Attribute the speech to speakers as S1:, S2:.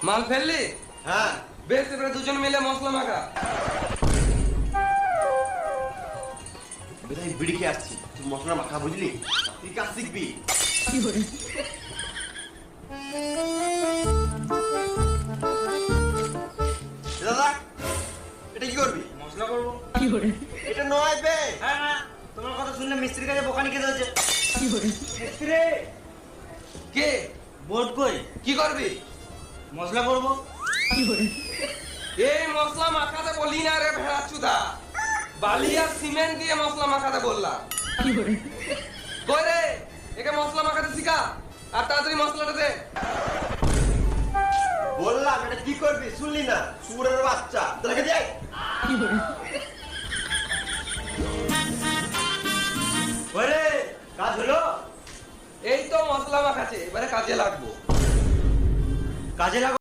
S1: মাল ফেললি?
S2: হ্যাঁ।
S1: বেশ, এবারে দুজন মিলে মশলা মাখা।
S2: বেটা, আমি বিড়ি খেয়ে আসছি, তুই মশলা মাখা বুঝলি? তুই কাজ শিখবি। দাদা, এটা কি করবি?
S3: মশলা করবো।
S2: এটা নয় বে।
S3: হ্যাঁ হ্যাঁ, তোমার কথা শুনলে মিস্ত্রির কাছে বোকানি খেতে হচ্ছে। মিস্ত্রি
S1: কে?
S3: বোর্ড কই?
S1: কি করবি?
S3: মশলা করবো।
S1: এই মশলা মাখাতে বলি না রে ভেড়া চুদা, বালি আর সিমেন্ট দিয়ে মশলা মাখাতে বললাম। কই রে, একে মশলা মাখাতে শিখা, আর তাড়াতাড়ি মশলাটা দে।
S2: বললাম এটা কি করবি, শুনলি না? শুয়োরের বাচ্চা, তোকে যাই।
S3: ওরে, কাজ হলো?
S1: এই তো মশলা মাখাচ্ছে, এবারে কাজে লাগবো।
S3: কাজে লাগো।